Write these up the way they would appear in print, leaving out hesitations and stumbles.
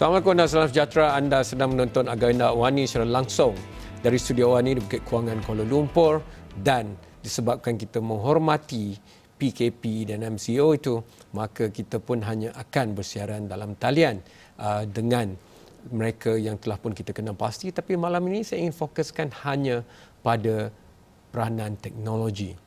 Assalamualaikum dan salam sejahtera. Anda sedang menonton agenda AWANI secara langsung dari studio AWANI di Bukit Kewangan, Kuala Lumpur, dan disebabkan kita menghormati PKP dan MCO itu, maka kita pun hanya akan bersiaran dalam talian dengan mereka yang telah pun kita kenal pasti. Tapi malam ini saya ingin fokuskan hanya pada peranan teknologi.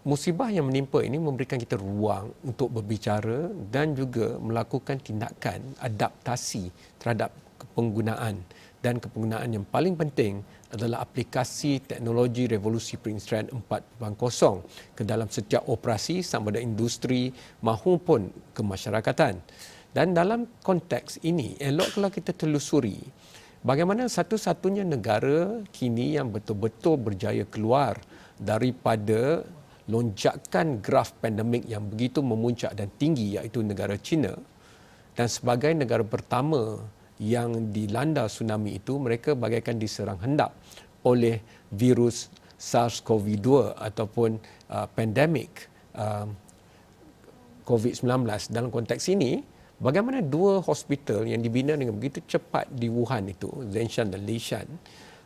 Musibah yang menimpa ini memberikan kita ruang untuk berbicara dan juga melakukan tindakan adaptasi terhadap penggunaan. Dan kepenggunaan yang paling penting adalah aplikasi teknologi revolusi perindustrian 4.0 ke dalam setiap operasi sama ada industri maupun kemasyarakatan. Dan dalam konteks ini, elok kalau kita telusuri bagaimana satu-satunya negara kini yang betul-betul berjaya keluar daripada lonjakan graf pandemik yang begitu memuncak dan tinggi, iaitu negara China. Dan sebagai negara pertama yang dilanda tsunami itu, mereka bagaikan diserang hendak oleh virus SARS-CoV-2 ataupun pandemik COVID-19. Dalam konteks ini, bagaimana dua hospital yang dibina dengan begitu cepat di Wuhan itu, Zhejiang dan Lishan,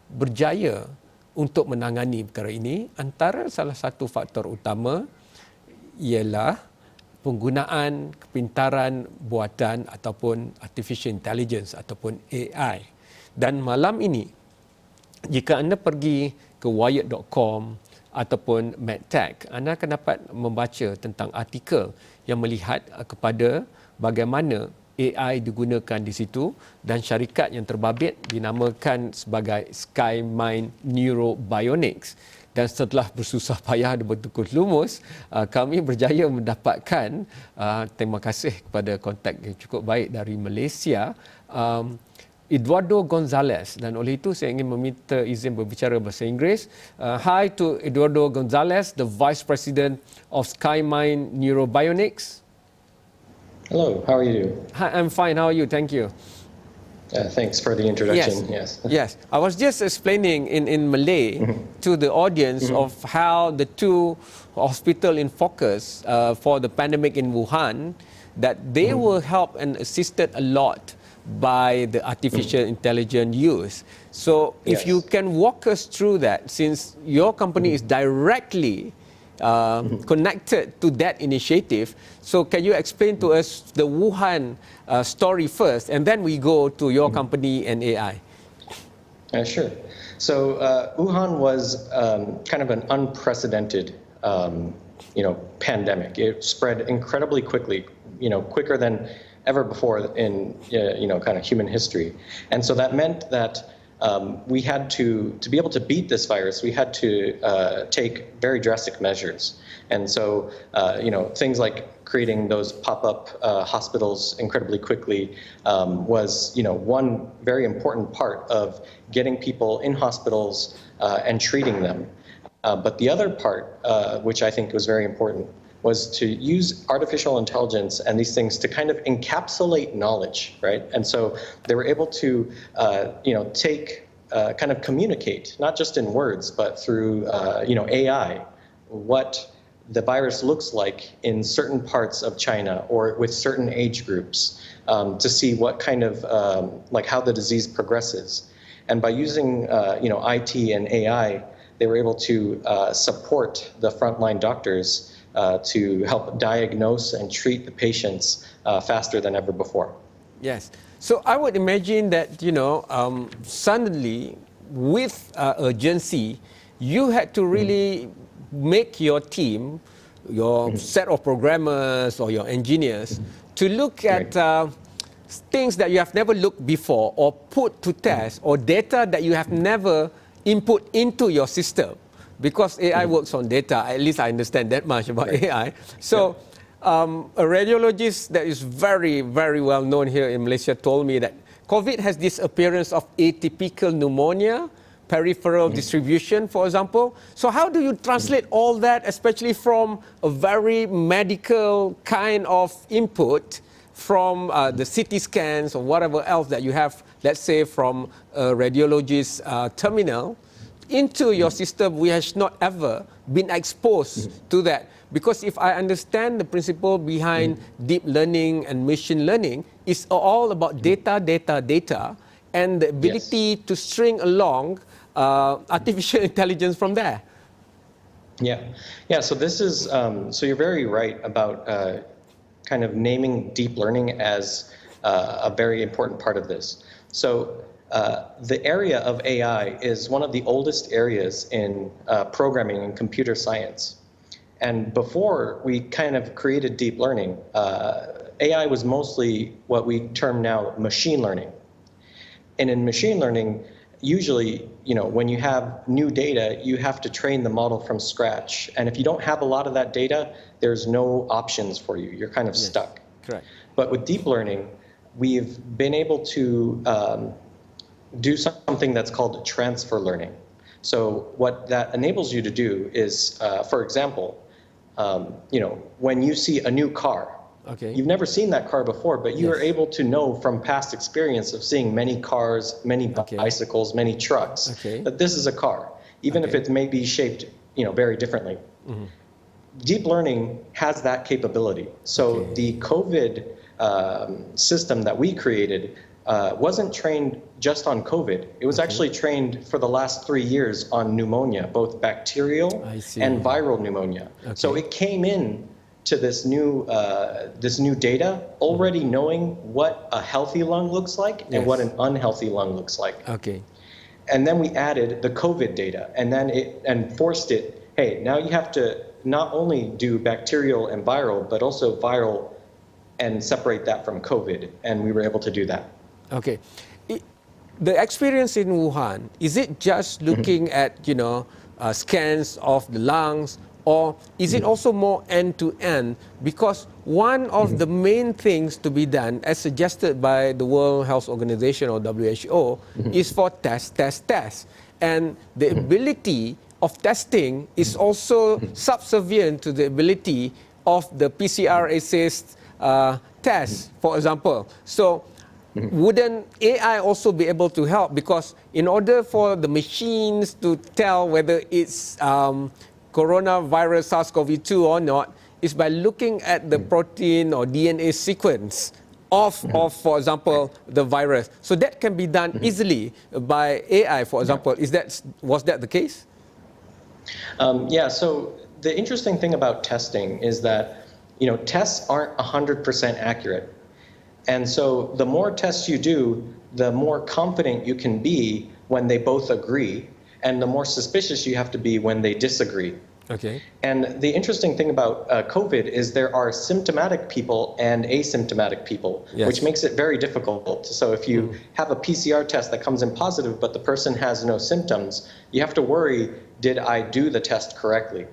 berjaya untuk menangani perkara ini. Antara salah satu faktor utama ialah penggunaan kepintaran buatan ataupun artificial intelligence ataupun AI. Dan malam ini, jika anda pergi ke wired.com ataupun medtech, anda akan dapat membaca tentang artikel yang melihat kepada bagaimana AI digunakan di situ, dan syarikat yang terbabit dinamakan sebagai SkyMind Neurobionics. Dan setelah bersusah payah dan bertukus lumus, kami berjaya mendapatkan, terima kasih kepada kontak yang cukup baik dari Malaysia, Eduardo Gonzalez. Dan oleh itu saya ingin meminta izin berbicara bahasa Inggeris. Hi to Eduardo Gonzalez, the Vice President of SkyMind Neurobionics. Hello, how are you? Hi, I'm fine. How are you? Thank you. Thanks for the introduction. Yes. Yes. I was just explaining in Malay to the audience of how the two hospital in focus for the pandemic in Wuhan, that they were helped and assisted a lot by the artificial intelligence use. So if you can walk us through that, since your company is directly connected to that initiative. So can you explain to us the Wuhan story first, and then we go to your company and AI? Sure. So Wuhan was kind of an unprecedented, pandemic. It spread incredibly quickly, quicker than ever before in, kind of human history. And so that meant that we had to be able to beat this virus, we had to take very drastic measures. And so, things like creating those pop-up hospitals incredibly quickly was, one very important part of getting people in hospitals and treating them. But the other part, which I think was very important, was to use artificial intelligence and these things to kind of encapsulate knowledge, right? And so they were able to, kind of communicate, not just in words, but through, AI, what the virus looks like in certain parts of China or with certain age groups, to see what kind of, how the disease progresses. And by using, IT and AI, they were able to support the frontline doctors to help diagnose and treat the patients faster than ever before. Yes. So I would imagine that, suddenly with urgency, you had to really make your team, your set of programmers or your engineers, to look at things that you have never looked before or put to test, or data that you have never input into your system. Because AI works on data, at least I understand that much about AI. So a radiologist that is very, very well known here in Malaysia told me that COVID has this appearance of atypical pneumonia, peripheral distribution, for example. So how do you translate all that, especially from a very medical kind of input from the CT scans or whatever else that you have, let's say from a radiologist's terminal, into your system, we have not ever been exposed to that. Because if I understand the principle behind deep learning and machine learning, it's all about data, and the ability to string along artificial intelligence from there. Yeah. So this is so you're very right about kind of naming deep learning as a very important part of this. So the area of AI is one of the oldest areas in programming and computer science. And before we kind of created deep learning, AI was mostly what we term now machine learning. And in machine learning, usually, when you have new data, you have to train the model from scratch. And if you don't have a lot of that data, there's no options for you. You're kind of stuck. Correct. But with deep learning, we've been able to do something that's called transfer learning. So what that enables you to do is, for example, when you see a new car, you've never seen that car before, but you are able to know from past experience of seeing many cars, many bicycles, many trucks, that this is a car, even if it may be shaped, very differently. Deep learning has that capability. So the COVID system that we created wasn't trained just on COVID. It was actually trained for the last 3 years on pneumonia, both bacterial and viral pneumonia. So it came in to this new data already knowing what a healthy lung looks like and what an unhealthy lung looks like. And then we added the COVID data and forced it, hey, now you have to not only do bacterial and viral, but also viral and separate that from COVID. And we were able to do that. The experience in Wuhan, is it just looking at, scans of the lungs, or is it also more end-to-end? Because one of the main things to be done, as suggested by the World Health Organization or WHO, is for test. And the ability of testing is also subservient to the ability of the PCR-assist test, for example. So wouldn't AI also be able to help? Because in order for the machines to tell whether it's coronavirus SARS-CoV-2 or not, is by looking at the protein or DNA sequence of, for example, the virus. So that can be done easily by AI, for example. Was that the case? So the interesting thing about testing is that, tests aren't 100% accurate. And so the more tests you do, the more confident you can be when they both agree, and the more suspicious you have to be when they disagree. And the interesting thing about COVID is there are symptomatic people and asymptomatic people, which makes it very difficult. So if you have a PCR test that comes in positive, but the person has no symptoms, you have to worry, did I do the test correctly?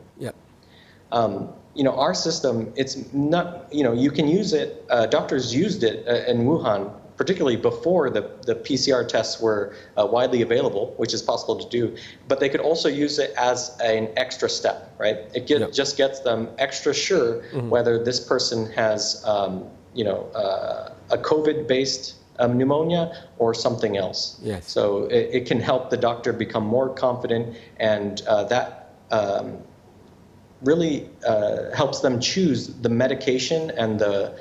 Our system, it's not, you can use it, doctors used it in Wuhan, particularly before the PCR tests were widely available, which is possible to do, but they could also use it as an extra step, right? It just gets them extra sure whether this person has, a COVID-based pneumonia or something else. So it can help the doctor become more confident, and that really helps them choose the medication and the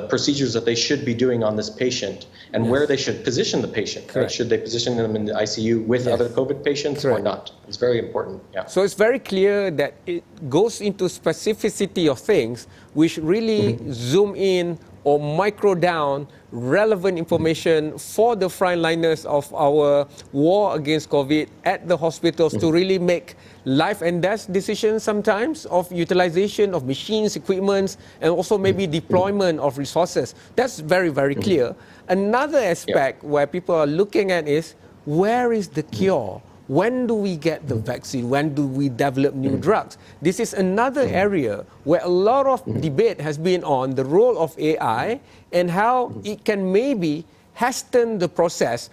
procedures that they should be doing on this patient, and where they should position the patient. Right? Should they position them in the ICU with other COVID patients or not? It's very important. So it's very clear that it goes into specificity of things, which really zoom in or micro down relevant information for the frontliners of our war against COVID at the hospitals to really make life and death decisions sometimes of utilization of machines, equipments, and also maybe deployment of resources. That's very, very clear. Another aspect where people are looking at is, where is the cure? When do we get the vaccine? When do we develop new drugs? This is another area where a lot of debate has been on the role of AI and how it can maybe hasten the process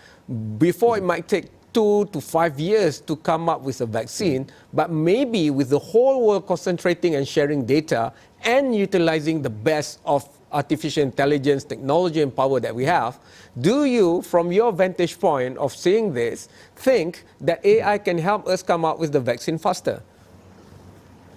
before it might take 2 to 5 years to come up with a vaccine, but maybe with the whole world concentrating and sharing data and utilizing the best of artificial intelligence, technology and power that we have, do you, from your vantage point of seeing this, think that AI can help us come up with the vaccine faster?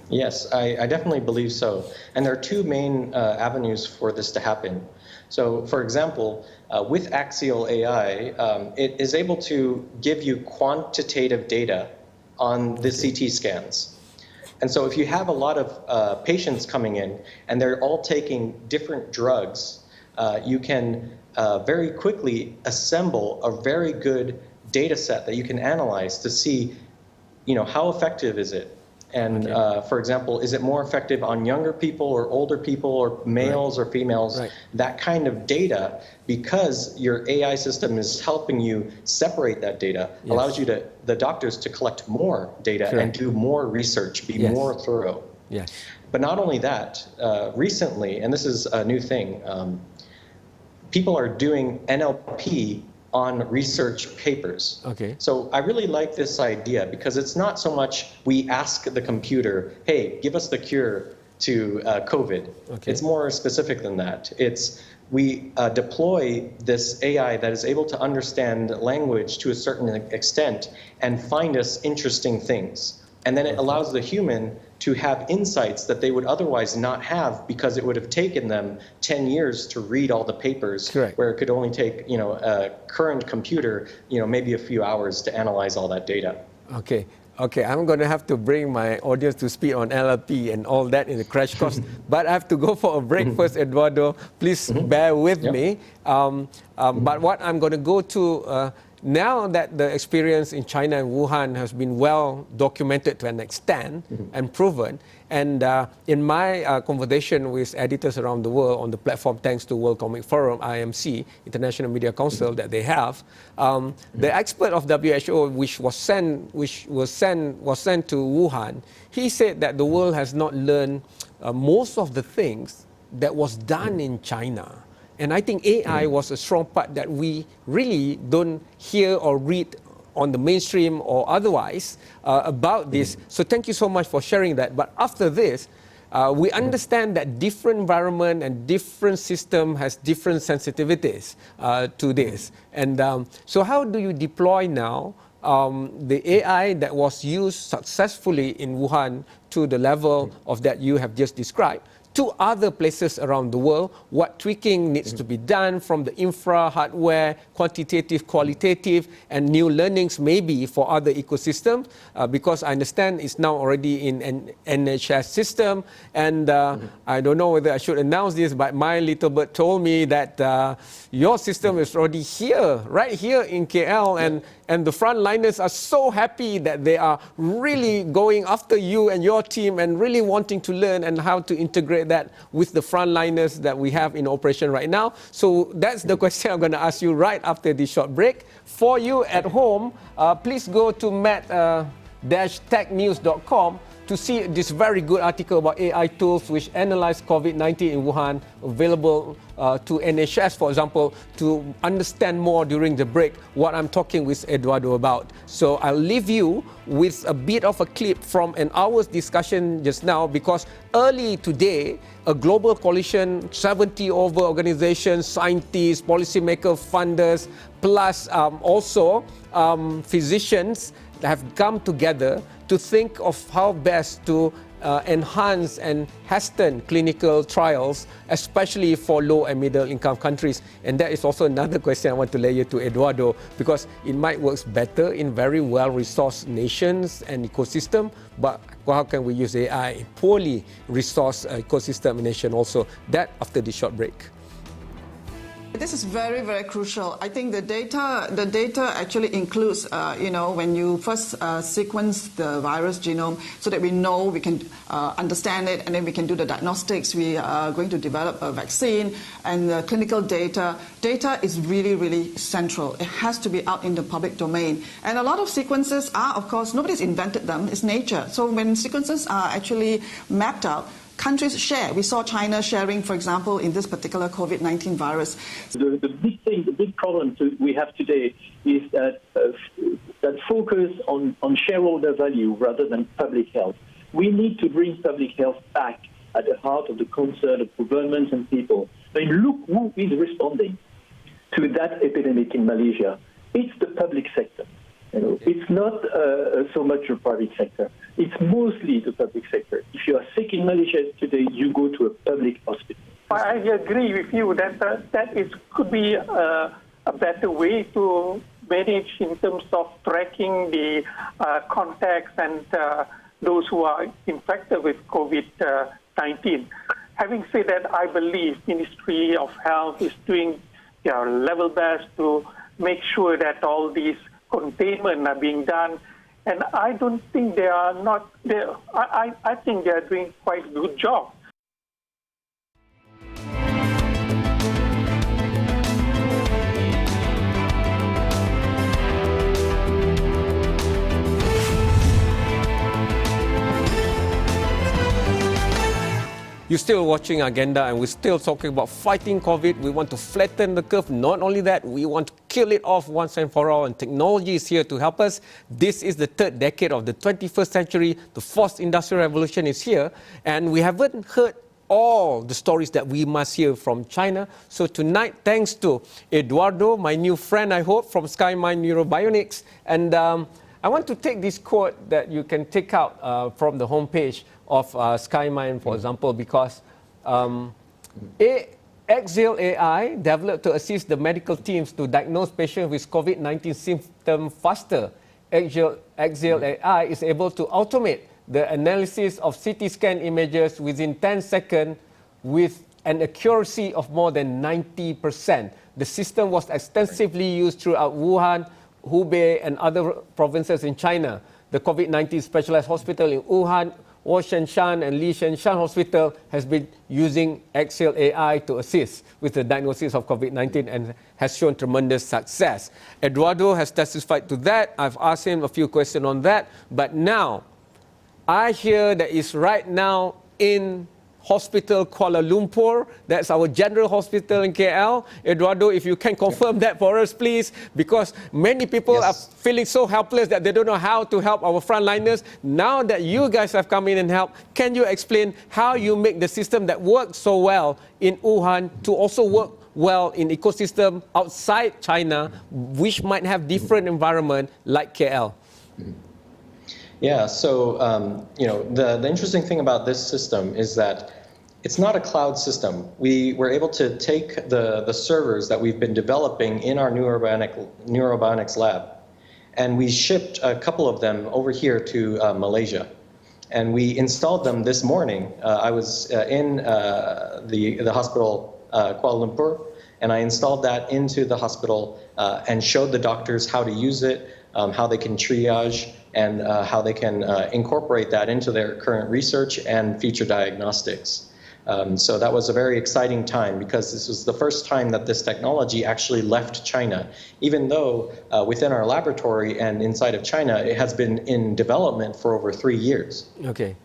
Yes, I definitely believe so. And there are two main avenues for this to happen. So, for example, with axial AI, it is able to give you quantitative data on the CT scans. And so if you have a lot of patients coming in and they're all taking different drugs, you can very quickly assemble a very good data set that you can analyze to see, how effective is it? And for example, is it more effective on younger people or older people or males or females? That kind of data, because your AI system is helping you separate that data, allows you the doctors to collect more data and do more research, be more thorough. But not only that, recently, and this is a new thing, people are doing NLP on research papers. So I really like this idea because it's not so much we ask the computer, hey, give us the cure to COVID. It's more specific than that. It's we deploy this AI that is able to understand language to a certain extent and find us interesting things. And then it allows the human to have insights that they would otherwise not have because it would have taken them 10 years to read all the papers, where it could only take, a current computer, maybe a few hours to analyze all that data. Okay, I'm going to have to bring my audience to speed on LLP and all that in the crash course, but I have to go for a break first, Eduardo. Please bear with me. But what I'm going to go to, now that the experience in China and Wuhan has been well documented to an extent and proven, and in my conversation with editors around the world on the platform, thanks to World Economic Forum, IMC, International Media Council, that they have, the expert of WHO, which was sent to Wuhan, he said that the world has not learned most of the things that was done in China. And I think AI was a strong part that we really don't hear or read on the mainstream or otherwise about this. So thank you so much for sharing that. But after this, we understand that different environment and different system has different sensitivities to this. And so how do you deploy now the AI that was used successfully in Wuhan to the level of that you have just described to other places around the world? What tweaking needs to be done from the infra, hardware, quantitative, qualitative, and new learnings maybe for other ecosystems? Because I understand it's now already in an NHS system, and I don't know whether I should announce this, but my little bird told me that your system is already here, right here in KL, and the frontliners are so happy that they are really going after you and your team and really wanting to learn and how to integrate that with the frontliners that we have in operation right now. So that's the question I'm going to ask you right after this short break. For you at home, please go to mat-technews.com to see this very good article about AI tools which analyze COVID-19 in Wuhan, available to NHS, for example, to understand more during the break what I'm talking with Eduardo about. So I'll leave you with a bit of a clip from an hour's discussion just now, because early today, a global coalition, 70 over organizations, scientists, policymakers, funders, plus also physicians have come together to think of how best to enhance and hasten clinical trials, especially for low and middle income countries. And that is also another question I want to lay to Eduardo, because it might work better in very well-resourced nations and ecosystem, but how can we use AI in poorly resourced ecosystem nation also? That after this short break. This is very, very crucial. I think the data actually includes, when you first sequence the virus genome so that we know, we can understand it, and then we can do the diagnostics. We are going to develop a vaccine, and the clinical data. Data is really, really central. It has to be out in the public domain. And a lot of sequences are, of course, nobody's invented them. It's nature. So when sequences are actually mapped out, countries share. We saw China sharing, for example, in this particular COVID-19 virus. The big problem we have today is that focus on shareholder value rather than public health. We need to bring public health back at the heart of the concern of governments and people. I mean, look who is responding to that epidemic in Malaysia. It's the public sector. It's not so much the private sector. It's mostly the public sector. If you are sick in Malaysia today, you go to a public hospital. I agree with you that could be a better way to manage in terms of tracking the contacts and those who are infected with COVID-19. Having said that, I believe Ministry of Health is doing their level best to make sure that all these containment are being done, and I don't think they are not. I think they are doing quite a good job. You're still watching Agenda, and we're still talking about fighting COVID. We want to flatten the curve. Not only that, we want to kill it off once and for all, and technology is here to help us. This is the third decade of the 21st century. The fourth industrial revolution is here, and we haven't heard all the stories that we must hear from China. So tonight, thanks to Eduardo, my new friend, I hope, from SkyMind Neurobionics, and I want to take this quote that you can take out from the homepage of SkyMind, for example, because Axial AI developed to assist the medical teams to diagnose patients with COVID-19 symptoms faster. Axial AI is able to automate the analysis of CT scan images within 10 seconds with an accuracy of more than 90%. The system was extensively used throughout Wuhan, Hubei, and other provinces in China. The COVID-19 specialized hospital in Wuhan, Washenshan and Lishenshan Hospital has been using Axial AI to assist with the diagnosis of COVID-19 and has shown tremendous success. Eduardo has testified to that. I've asked him a few questions on that. But now, I hear that he's right now in Hospital Kuala Lumpur. That's our general hospital in KL. Eduardo, if you can confirm that for us, please, because many people are feeling so helpless that they don't know how to help our frontliners. Now that you guys have come in and helped, can you explain how you make the system that works so well in Wuhan to also work well in ecosystem outside China, which might have different environment like KL? Yeah, so the interesting thing about this system is that it's not a cloud system. We were able to take the servers that we've been developing in our neurobionics lab, and we shipped a couple of them over here to Malaysia. And we installed them this morning. I was in the hospital Kuala Lumpur, and I installed that into the hospital and showed the doctors how to use it, how they can triage, and how they can incorporate that into their current research and future diagnostics. So that was a very exciting time because this was the first time that this technology actually left China, even though within our laboratory and inside of China, it has been in development for over 3 years. Okay.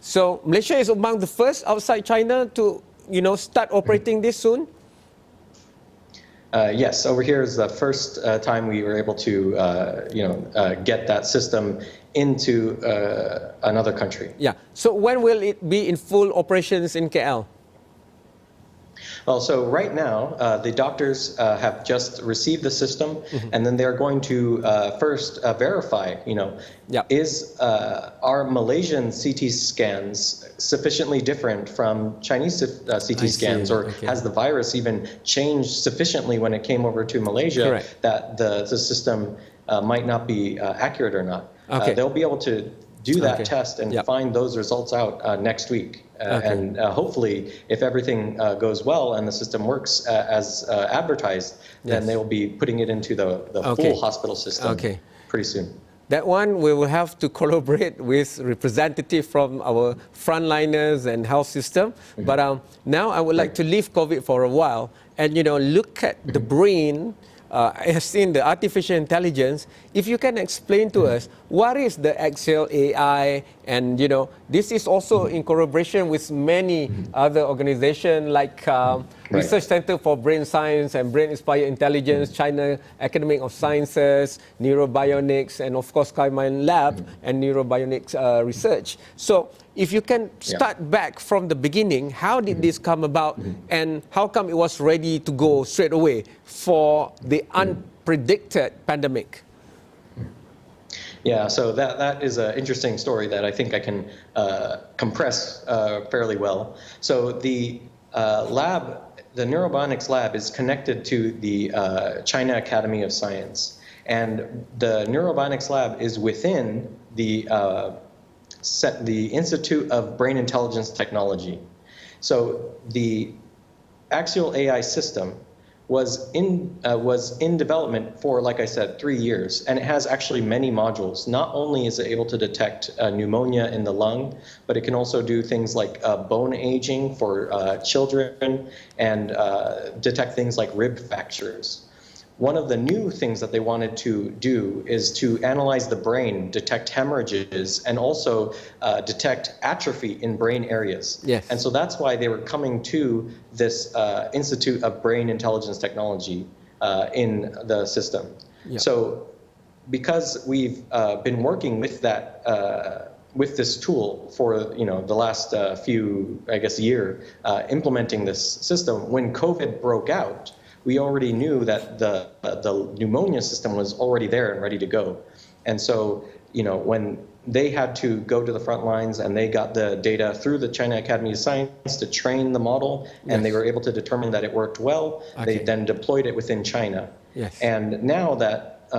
So Malaysia is among the first outside China to, start operating this soon? Yes, over here is the first time we were able to, get that system into another country. Yeah. So when will it be in full operations in KL? Well, so right now, the doctors have just received the system, and then they're going to first verify, is our Malaysian CT scans sufficiently different from Chinese CT scans, or has the virus even changed sufficiently when it came over to Malaysia that the system might not be accurate or not. They'll be able to do that test and find those results out next week. And hopefully, if everything goes well and the system works as advertised, then they will be putting it into the full hospital system pretty soon. That one, we will have to collaborate with representatives from our frontliners and health system. But now I would like to leave COVID for a while and, look at the brain. I have seen the artificial intelligence. If you can explain to us, what is the Axial AI? And, this is also in collaboration with many other organizations like Research Center for Brain Science and Brain-Inspired Intelligence, China Academy of Sciences, Neurobionics, and of course, SkyMind Lab and Neurobionics Research. So if you can start back from the beginning, how did this come about and how come it was ready to go straight away for the unpredicted pandemic? Yeah, so that is an interesting story that I think I can compress fairly well. So the lab, the Neurobonics lab, is connected to the China Academy of Science. And the Neurobonics lab is within the Institute of Brain Intelligence Technology. So the axial AI system was in development for, like I said, 3 years, and it has actually many modules. Not only is it able to detect pneumonia in the lung, but it can also do things like bone aging for children and detect things like rib fractures. One of the new things that they wanted to do is to analyze the brain, detect hemorrhages, and also detect atrophy in brain areas. Yes. And so that's why they were coming to this Institute of Brain Intelligence Technology in the system. Yeah. So because we've been working with that, with this tool for the last few, I guess, year, implementing this system, when COVID broke out, we already knew that the pneumonia system was already there and ready to go. And so, when they had to go to the front lines and they got the data through the China Academy of Science to train the model, and they were able to determine that it worked well, they then deployed it within China. Yes. And now that,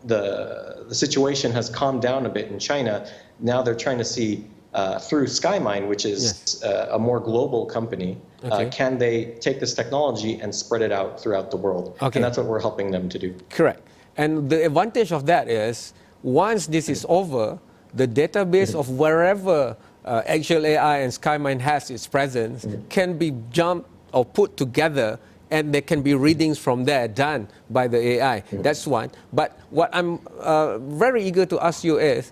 the situation has calmed down a bit in China, now they're trying to see through SkyMine, which is a more global company, can they take this technology and spread it out throughout the world? Okay. And that's what we're helping them to do. Correct. And the advantage of that is, once this is over, the database of wherever Axial AI and SkyMine has its presence can be jumped or put together, and there can be readings from there done by the AI. That's one. But what I'm very eager to ask you is,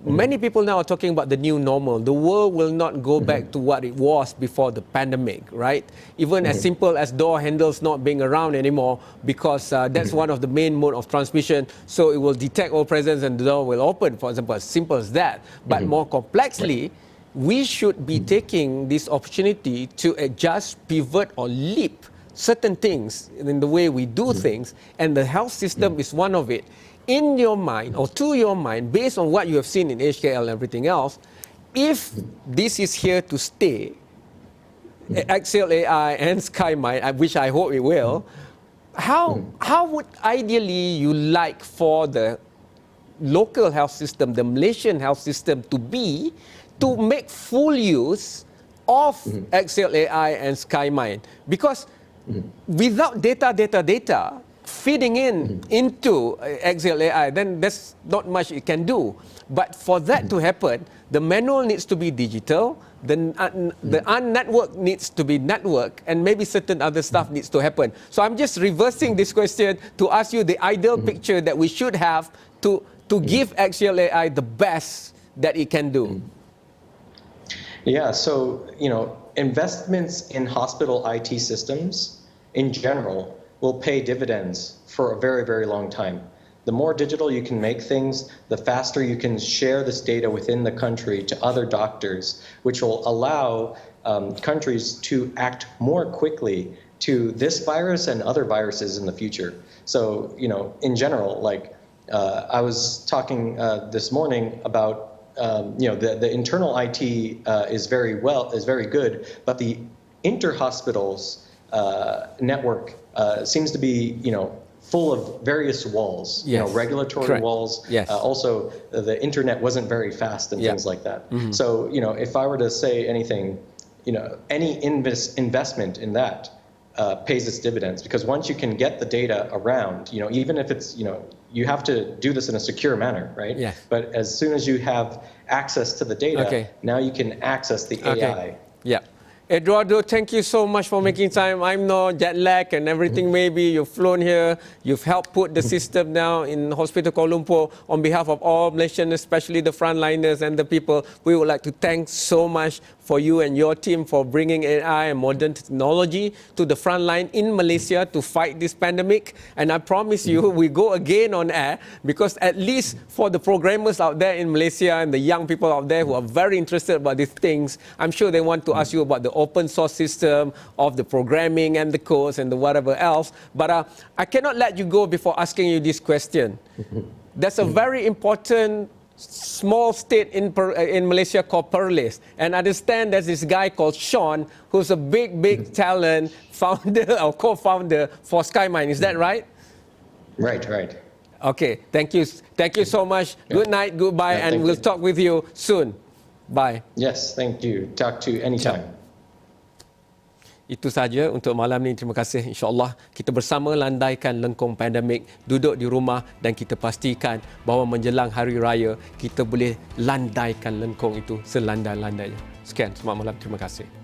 many people now are talking about the new normal. The world will not go back to what it was before the pandemic, right? Even as simple as door handles not being around anymore, because that's one of the main mode of transmission. So it will detect all presence and the door will open, for example, as simple as that. But more complexly, we should be taking this opportunity to adjust, pivot, or leap certain things in the way we do things, and the health system is one of it. In your mind, or to your mind, based on what you have seen in HKL and everything else, if this is here to stay, Axial AI and SkyMine, which I hope it will, how would ideally you like for the local health system, the Malaysian health system, to make full use of Axial AI and SkyMine? Because without data feeding into Axial AI, then there's not much it can do. But for that to happen, the manual needs to be digital, the unnetworked needs to be networked, and maybe certain other stuff needs to happen. So I'm just reversing this question to ask you the ideal picture that we should have to give Axial AI the best that it can do. Yeah, so, investments in hospital IT systems in general will pay dividends for a very, very long time. The more digital you can make things, the faster you can share this data within the country to other doctors, which will allow countries to act more quickly to this virus and other viruses in the future. So, in general, I was talking this morning about the internal IT is very good, but the inter-hospitals network seems to be, full of various walls, regulatory Correct. walls. Yes. Also, the internet wasn't very fast and things like that. So, if I were to say anything, any investment in that pays its dividends, because once you can get the data around, even if it's, you have to do this in a secure manner, right? Yes. But as soon as you have access to the data, now you can access the AI. Yeah. Eduardo, thank you so much for making time. I'm no jet lag and everything. Maybe you've flown here. You've helped put the system now in Hospital Kuala Lumpur. On behalf of all Malaysians, especially the frontliners and the people, we would like to thank so much for you and your team for bringing AI and modern technology to the front line in Malaysia to fight this pandemic. And I promise you, we go again on air, because at least for the programmers out there in Malaysia and the young people out there who are very interested about these things, I'm sure they want to ask you about the open source system of the programming and the codes and the whatever else. But I cannot let you go before asking you this question. there's a very important small state in Malaysia called Perlis, and I understand there's this guy called Sean who's a big talent, founder or co-founder for SkyMine. Is that right? Right. Okay, thank you so much. Yeah. Good night, goodbye, Yeah, and thank we'll you. talk with you soon. Bye. Yes, thank you. Talk to you anytime. Itu saja untuk malam ni. Terima kasih. InsyaAllah kita bersama landaikan lengkung pandemik, duduk di rumah, dan kita pastikan bahawa menjelang Hari Raya kita boleh landaikan lengkung itu selandai-landainya. Sekian, selamat malam. Terima kasih.